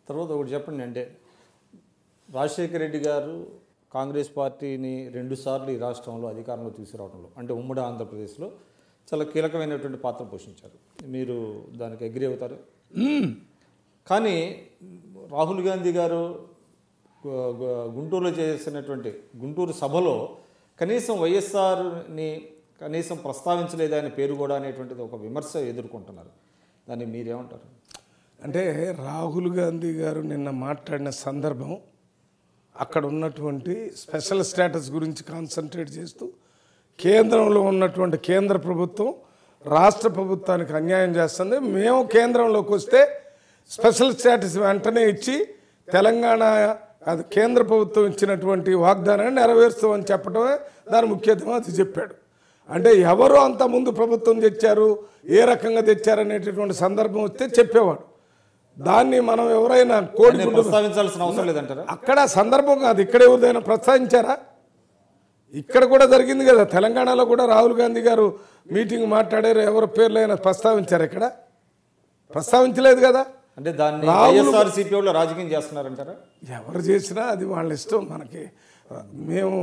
తర్వాత ఒకటి చెప్పండి, అంటే రాజశేఖర రెడ్డి గారు కాంగ్రెస్ పార్టీని 2 సార్లు ఈ రాష్ట్రంలో అధికారంలో తీసుకురావడంలో, అంటే ఉమ్మడి ఆంధ్రప్రదేశ్లో చాలా కీలకమైనటువంటి పాత్ర పోషించారు. మీరు దానికి అగ్రి అవుతారు. కానీ రాహుల్ గాంధీ గారు గుంటూరులో చేసినటువంటి గుంటూరు సభలో కనీసం వైఎస్ఆర్ని కనీసం ప్రస్తావించలేదు, ఆయన పేరు కూడా అనేటువంటిది ఒక విమర్శ ఎదుర్కొంటున్నారు. దాన్ని మీరేమంటారు? అంటే రాహుల్ గాంధీ గారు నిన్న మాట్లాడిన సందర్భం అక్కడ ఉన్నటువంటి స్పెషల్ స్టేటస్ గురించి కాన్సన్ట్రేట్ చేస్తూ కేంద్రంలో ఉన్నటువంటి కేంద్ర ప్రభుత్వం రాష్ట్ర ప్రభుత్వానికి అన్యాయం చేస్తుంది, మేము కేంద్రంలోకి వస్తే స్పెషల్ స్టేటస్ వెంటనే ఇచ్చి తెలంగాణ అది కేంద్ర ప్రభుత్వం ఇచ్చినటువంటి వాగ్దానాన్ని నెరవేరుస్తామని చెప్పడమే దాని ముఖ్యత్వం. అది చెప్పాడు. అంటే ఎవరు అంత ముందు ప్రభుత్వం తెచ్చారు, ఏ రకంగా తెచ్చారు అనేటటువంటి సందర్భం వస్తే చెప్పేవాడు. దాన్ని మనం ఎవరైనా కోడి ప్రస్తావించాల్సిన అవసరం లేదంటారా? అక్కడ సందర్భం కాదు, ఇక్కడ ఎవరిదైనా ప్రస్తావించారా? ఇక్కడ కూడా జరిగింది కదా, తెలంగాణలో కూడా రాహుల్ గాంధీ గారు మీటింగ్ మాట్లాడారు, ఎవరి పేర్లైనా ప్రస్తావించారు? ఇక్కడ ప్రస్తావించలేదు కదా. అంటే దాన్ని వైఎస్ఆర్సీపీ వాళ్ళు రాజకీయం చేస్తున్నారంటారా? ఎవరు చేసినా అది వాళ్ళ ఇష్టం. మనకి మేము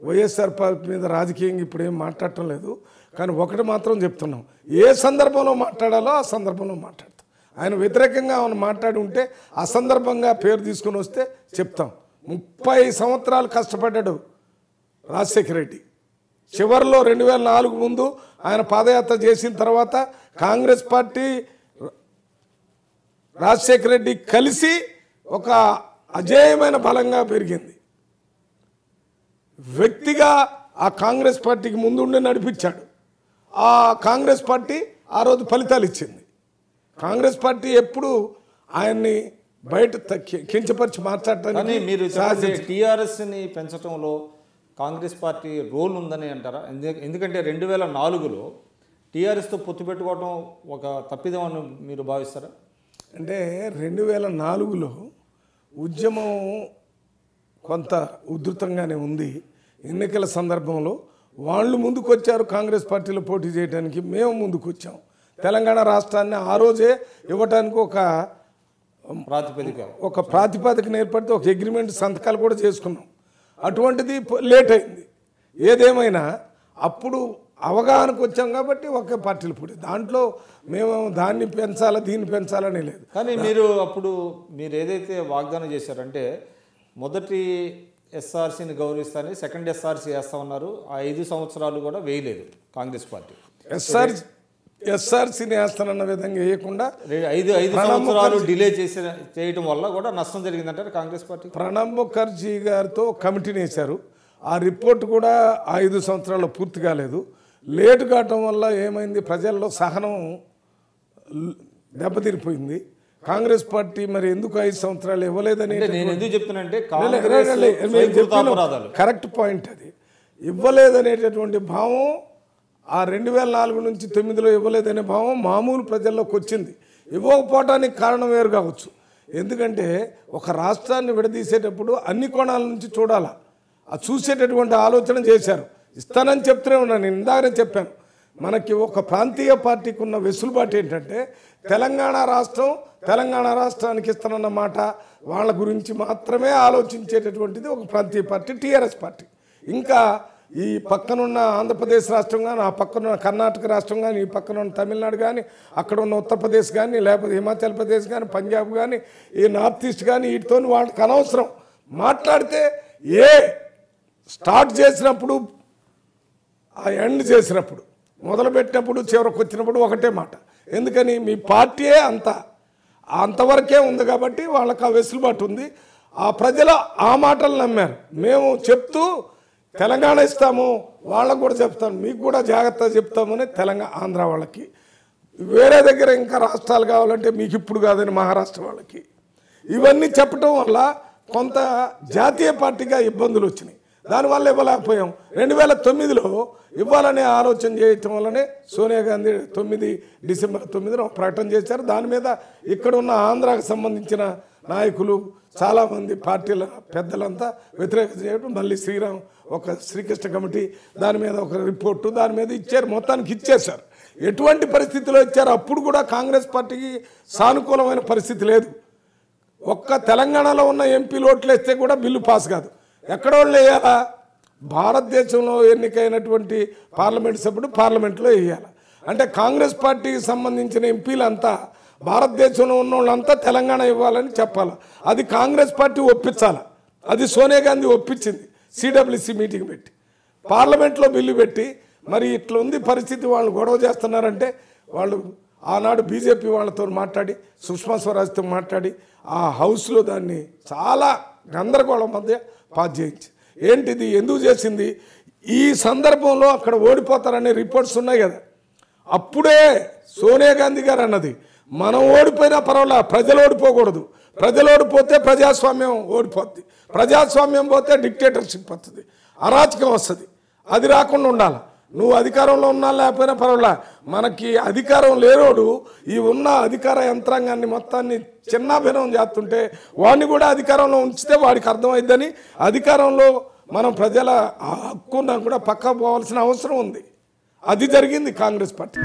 వైఎస్ఆర్ పార్టీ మీద రాజకీయంగా ఇప్పుడు ఏం మాట్లాడటం లేదు. కానీ ఒకటి మాత్రం చెప్తున్నాం, ఏ సందర్భంలో మాట్లాడాలో ఆ సందర్భంలో మాట్లాడతాం. ఆయన వ్యతిరేకంగా ఆయన మాట్లాడి ఉంటే అసందర్భంగా పేరు తీసుకుని వస్తే చెప్తాం. 30 సంవత్సరాలు కష్టపడ్డాడు రాజశేఖర రెడ్డి. చివరిలో 2004 ముందు ఆయన పాదయాత్ర చేసిన తర్వాత కాంగ్రెస్ పార్టీ రాజశేఖర రెడ్డి కలిసి ఒక అజేయమైన బలంగా పెరిగింది. వ్యక్తిగా ఆ కాంగ్రెస్ పార్టీకి ముందుండి నడిపించాడు. ఆ కాంగ్రెస్ పార్టీ ఆ రోజు ఫలితాలు ఇచ్చింది. కాంగ్రెస్ పార్టీ ఎప్పుడు ఆయన్ని బయట కించపరిచి మాట్లాడటానికి మీరు టీఆర్ఎస్ని పెంచడంలో కాంగ్రెస్ పార్టీ రోల్ ఉందని అంటారా? ఎందుకంటే 2004లో టీఆర్ఎస్తో పొత్తు పెట్టుకోవడం ఒక తప్పిదం అని మీరు భావిస్తారా? అంటే 2004లో ఉద్యమం కొంత ఉధృతంగానే ఉంది. ఎన్నికల సందర్భంలో వాళ్ళు ముందుకు వచ్చారు కాంగ్రెస్ పార్టీలో పోటీ చేయడానికి, మేము ముందుకు వచ్చాం. తెలంగాణ రాష్ట్రాన్ని ఆ రోజే ఇవ్వడానికి ఒక ప్రాతిపదికన ఏర్పడితే ఒక అగ్రిమెంట్ సంతకాలు కూడా చేసుకున్నాం. అటువంటిది లేట్ అయింది. ఏదేమైనా అప్పుడు అవగాహనకు వచ్చాం కాబట్టి ఒకే పార్టీలు పోటీ, దాంట్లో మేము దాన్ని పెంచాలా దీన్ని పెంచాలని లేదు. కానీ అప్పుడు మీరు ఏదైతే వాగ్దానం చేశారంటే మొదటి ఎస్ఆర్సీని గౌరవిస్తానని సెకండ్ ఎస్ఆర్సీ వేస్తా ఉన్నారు. ఆ 5 సంవత్సరాలు కూడా వేయలేదు కాంగ్రెస్ పార్టీ. ఎస్ఆర్సీని వేస్తానన్న విధంగా వేయకుండా 5 సంవత్సరాలు డిలే చేయడం వల్ల కూడా నష్టం జరిగిందంటారు కాంగ్రెస్ పార్టీ. ప్రణబ్ ముఖర్జీ గారితో కమిటీని వేశారు. ఆ రిపోర్ట్ కూడా 5 సంవత్సరాలు పూర్తి కాలేదు. లేటు కావటం వల్ల ఏమైంది, ప్రజల్లో సహనం దెబ్బతిరిపోయింది. కాంగ్రెస్ పార్టీ మరి ఎందుకు 5 సంవత్సరాలు ఇవ్వలేదని కరెక్ట్ పాయింట్. అది ఇవ్వలేదనేటటువంటి భావం ఆ 2004 నుంచి 2009లో ఇవ్వలేదనే భావం మామూలు ప్రజల్లోకి వచ్చింది. ఇవ్వకపోవటానికి కారణం వేరు కావచ్చు. ఎందుకంటే ఒక రాష్ట్రాన్ని విడదీసేటప్పుడు అన్ని కోణాల నుంచి చూడాలా, ఆ చూసేటటువంటి ఆలోచన చేశారు. ఇస్తానని చెప్తూనే ఉన్నాను, నేను ఇందాకనే చెప్పాను. మనకి ఒక ప్రాంతీయ పార్టీకి ఉన్న వెసులుబాటు ఏంటంటే తెలంగాణ రాష్ట్రానికి ఇస్తానన్న మాట వాళ్ళ గురించి మాత్రమే ఆలోచించేటటువంటిది ఒక ప్రాంతీయ పార్టీ టీఆర్ఎస్ పార్టీ. ఇంకా ఈ పక్కనున్న ఆంధ్రప్రదేశ్ రాష్ట్రం కానీ, ఆ పక్కనున్న కర్ణాటక రాష్ట్రం కానీ, ఈ పక్కనున్న తమిళనాడు కానీ, అక్కడ ఉన్న ఉత్తరప్రదేశ్ కానీ, లేకపోతే హిమాచల్ ప్రదేశ్ కానీ, పంజాబ్ కానీ, ఈ నార్త్ ఈస్ట్ కానీ, వీటితో వాళ్ళకి అనవసరం. మాట్లాడితే స్టార్ట్ చేసినప్పుడు ఆ ఎండ్ చేసినప్పుడు మొదలుపెట్టినప్పుడు చివరికి వచ్చినప్పుడు ఒకటే మాట. ఎందుకని మీ పార్టీయే అంతవరకే ఉంది కాబట్టి వాళ్ళకి ఆ వెసులుబాటు ఉంది. ఆ ప్రజలు ఆ మాటలు నమ్మారు. మేము చెప్తూ తెలంగాణ ఇస్తాము, వాళ్ళకు కూడా చెప్తాము, మీకు కూడా జాగ్రత్తగా చెప్తామని ఆంధ్ర వాళ్ళకి, వేరే దగ్గర ఇంకా రాష్ట్రాలు కావాలంటే మీకు ఇప్పుడు కాదని మహారాష్ట్ర వాళ్ళకి, ఇవన్నీ చెప్పడం వల్ల కొంత జాతీయ పార్టీగా ఇబ్బందులు వచ్చినాయి. దానివల్ల ఇవ్వలేకపోయాం. 2009లో ఇవ్వాలనే ఆలోచన చేయటం వల్లనే సోనియా గాంధీ డిసెంబర్ 9న ప్రకటన చేశారు. దాని మీద ఇక్కడ ఉన్న ఆంధ్రాకు సంబంధించిన నాయకులు చాలామంది పార్టీల పెద్దలంతా వ్యతిరేకత చేయడం, మళ్ళీ శ్రీకృష్ణ కమిటీ దాని మీద ఒక రిపోర్టు దాని మీద ఇచ్చారు, మొత్తానికి ఇచ్చేశారు. ఎటువంటి పరిస్థితిలో ఇచ్చారు? అప్పుడు కూడా కాంగ్రెస్ పార్టీకి సానుకూలమైన పరిస్థితి లేదు. ఒక్క తెలంగాణలో ఉన్న ఎంపీలు ఓట్లు వేస్తే కూడా బిల్లు పాస్ కాదు. ఎక్కడ వాళ్ళు వేయాలా? భారతదేశంలో ఎన్నికైనటువంటి పార్లమెంట్ సభ్యుడు పార్లమెంట్లో వేయాలి. అంటే కాంగ్రెస్ పార్టీకి సంబంధించిన ఎంపీలంతా భారతదేశంలో ఉన్న వాళ్ళంతా తెలంగాణ ఇవ్వాలని చెప్పాలి. అది కాంగ్రెస్ పార్టీ ఒప్పించాలి. అది సోనియా గాంధీ ఒప్పించింది. సిడబ్ల్యూసి మీటింగ్ పెట్టి పార్లమెంట్లో బిల్లు పెట్టి, మరి ఇట్లా ఉంది పరిస్థితి, వాళ్ళు గొడవ చేస్తున్నారంటే వాళ్ళు ఆనాడు బీజేపీ వాళ్ళతో మాట్లాడి, సుష్మా స్వరాజ్తో మాట్లాడి ఆ హౌస్లో దాన్ని చాలా గందరగోళం మధ్య పాస్ చేయించి, ఏంటిది ఎందుకు చేసింది? ఈ సందర్భంలో అక్కడ ఓడిపోతారనే రిపోర్ట్స్ ఉన్నాయి కదా. అప్పుడే సోనియా గాంధీ గారు అన్నది, మనం ఓడిపోయినా పర్వాలా, ప్రజలు ఓడిపోకూడదు. ప్రజలు ఓడిపోతే ప్రజాస్వామ్యం ఓడిపోద్ది, ప్రజాస్వామ్యం పోతే డిక్టేటర్షిప్ వస్తుంది, అరాచకం వస్తుంది. అది రాకుండా ఉండాలి. నువ్వు అధికారంలో ఉన్నా లేకపోయినా పర్వాలా, మనకి అధికారం లేనోడు ఈ ఉన్న అధికార యంత్రాంగాన్ని మొత్తాన్ని చిన్నాభిన్నం చేస్తుంటే వాడిని కూడా అధికారంలో ఉంచితే వాడికి అర్థమైద్దని అధికారంలో మనం ప్రజల హక్కును కూడా పక్కా పోవాల్సిన అవసరం ఉంది. అది జరిగింది కాంగ్రెస్ పార్టీ.